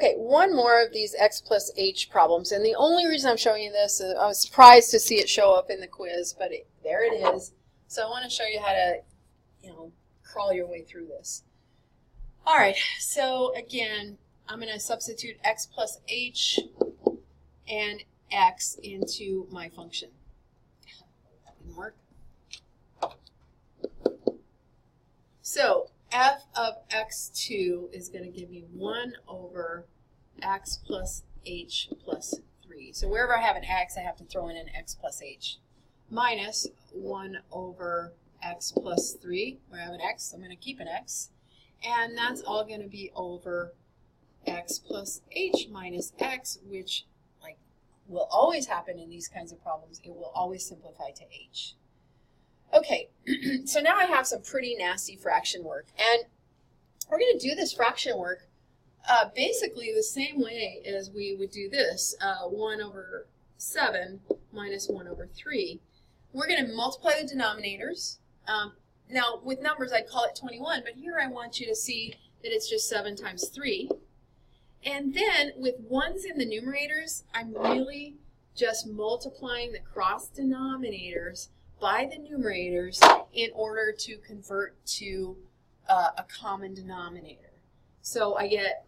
Okay, one more of these x plus h problems, and the only reason I'm showing you this is I was surprised to see it show up in the quiz, but there it is. So I want to show you how to, crawl your way through this. All right, so again, I'm going to substitute x plus h and x into my function. That didn't work. So f of x2 is going to give me 1 over x plus h plus 3. So wherever I have an x, I have to throw in an x plus h. Minus 1 over x plus 3. Where I have an x, I'm going to keep an x. And that's all going to be over x plus h minus x, which will always happen in these kinds of problems. It will always simplify to h. Okay, so now I have some pretty nasty fraction work. And we're going to do this fraction work basically the same way as we would do this. 1 over 7 minus 1 over 3. We're going to multiply the denominators. Now, with numbers, I'd call it 21, but here I want you to see that it's just 7 times 3. And then, with 1's in the numerators, I'm really just multiplying the cross denominators by the numerators in order to convert to a common denominator. So I get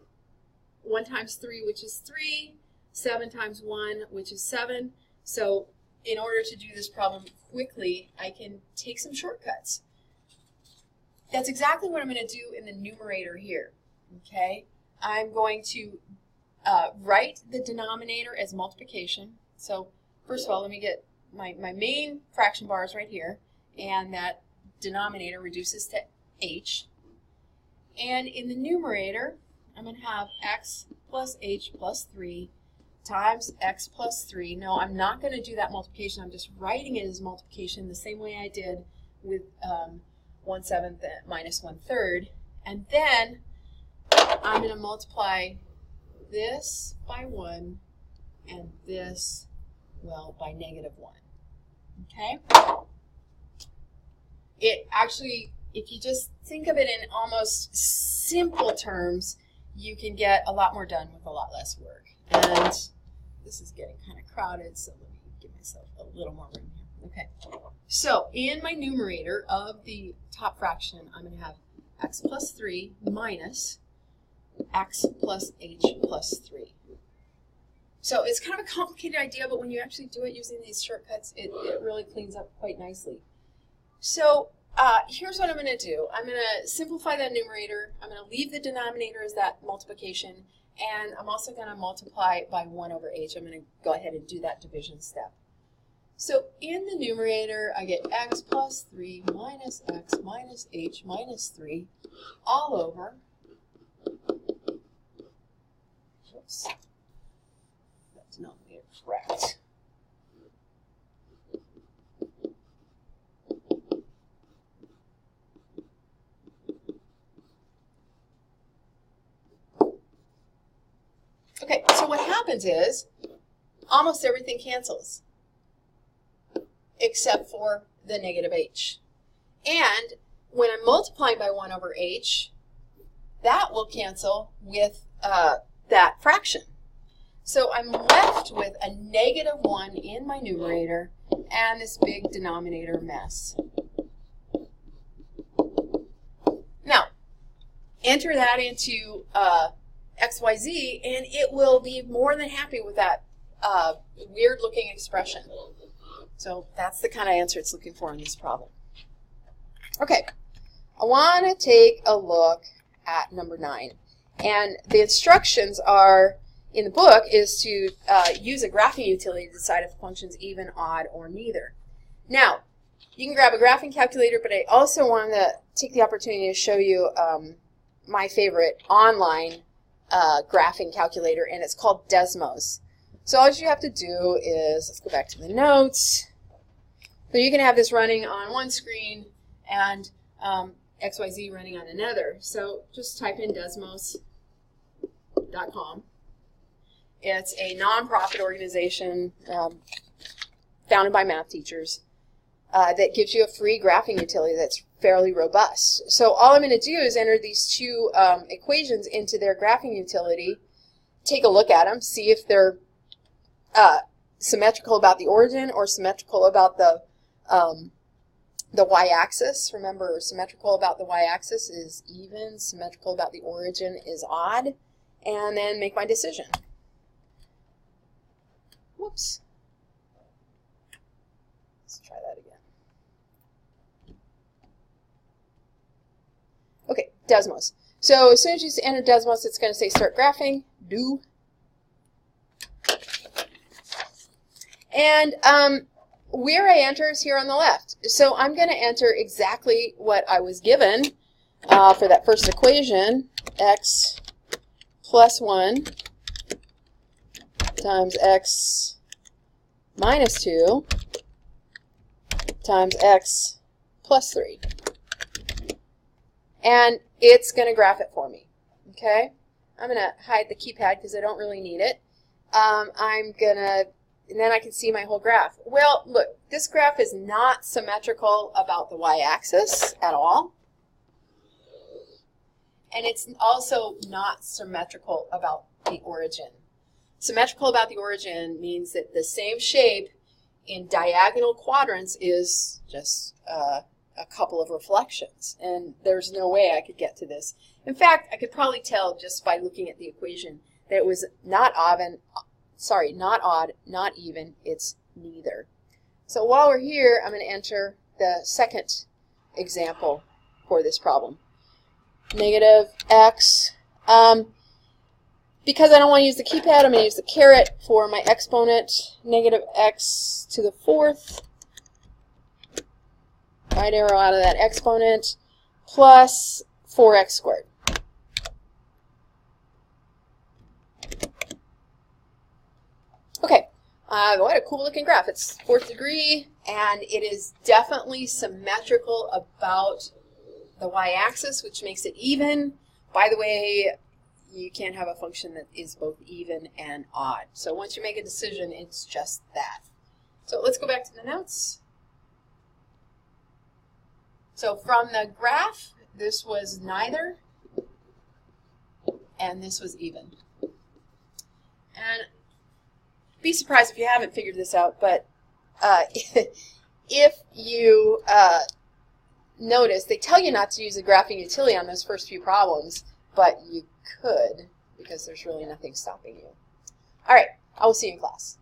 1 times 3, which is 3, 7 times 1, which is 7. So in order to do this problem quickly, I can take some shortcuts. That's exactly what I'm going to do in the numerator here. Okay, I'm going to write the denominator as multiplication. So first of all, let me get my main fraction bars right here, and that denominator reduces to h. And in the numerator, I'm going to have x plus h plus 3 times x plus 3. No, I'm not going to do that multiplication. I'm just writing it as multiplication the same way I did with 1/7 minus 1/3. And then I'm going to multiply this by 1 and this, well, by -1. Okay? It actually, if you just think of it in almost simple terms, you can get a lot more done with a lot less work. And this is getting kind of crowded, so let me give myself a little more room here. Okay. So in my numerator of the top fraction, I'm going to have x plus 3 minus x plus h plus 3. So it's kind of a complicated idea, but when you actually do it using these shortcuts, it really cleans up quite nicely. So here's what I'm going to do. I'm going to simplify that numerator. I'm going to leave the denominator as that multiplication, and I'm also going to multiply by 1 over h. I'm going to go ahead and do that division step. So in the numerator, I get x plus 3 minus x minus h minus 3 all over, oops, that denominator correct. Okay, so what happens is almost everything cancels except for the negative h. And when I'm multiplying by 1 over h, that will cancel with that fraction. So I'm left with a -1 in my numerator and this big denominator mess. Now, enter that into XYZ, and it will be more than happy with that weird-looking expression. So that's the kind of answer it's looking for in this problem. Okay, I want to take a look at number 9. And the instructions are, in the book, is to use a graphing utility to decide if the function's even, odd, or neither. Now, you can grab a graphing calculator, but I also want to take the opportunity to show you my favorite online graphing calculator, and it's called Desmos. So all you have to do is, let's go back to the notes. So you can have this running on one screen and XYZ running on another. So just type in desmos.com. It's a nonprofit organization founded by math teachers that gives you a free graphing utility that's fairly robust. So all I'm going to do is enter these two equations into their graphing utility, take a look at them, see if they're symmetrical about the origin or symmetrical about the y-axis. Remember, symmetrical about the y-axis is even, symmetrical about the origin is odd, and then make my decision. Whoops. Let's try that again. Okay, Desmos. So as soon as you enter Desmos, it's going to say start graphing. Do. And where I enter is here on the left. So I'm going to enter exactly what I was given for that first equation, x plus 1 times x minus 2 times x plus 3. And it's going to graph it for me. Okay? I'm going to hide the keypad because I don't really need it. And then I can see my whole graph. Well, look, this graph is not symmetrical about the y-axis at all. And it's also not symmetrical about the origin. Symmetrical about the origin means that the same shape in diagonal quadrants is just a couple of reflections. And there's no way I could get to this. In fact, I could probably tell just by looking at the equation that it was not odd, not even, it's neither. So while we're here, I'm going to enter the second example for this problem. Negative x. Because I don't want to use the keypad, I'm going to use the caret for my exponent. Negative x to the 4th. Right arrow out of that exponent. Plus 4x squared. Okay, what a cool looking graph. It's 4th degree, and it is definitely symmetrical about the y-axis, which makes it even. By the way, you can't have a function that is both even and odd. So once you make a decision, it's just that. So let's go back to the notes. So from the graph, this was neither, and this was even. And be surprised if you haven't figured this out, but if you notice, they tell you not to use the graphing utility on those first few problems, but you could because there's really nothing stopping you. All right, I will see you in class.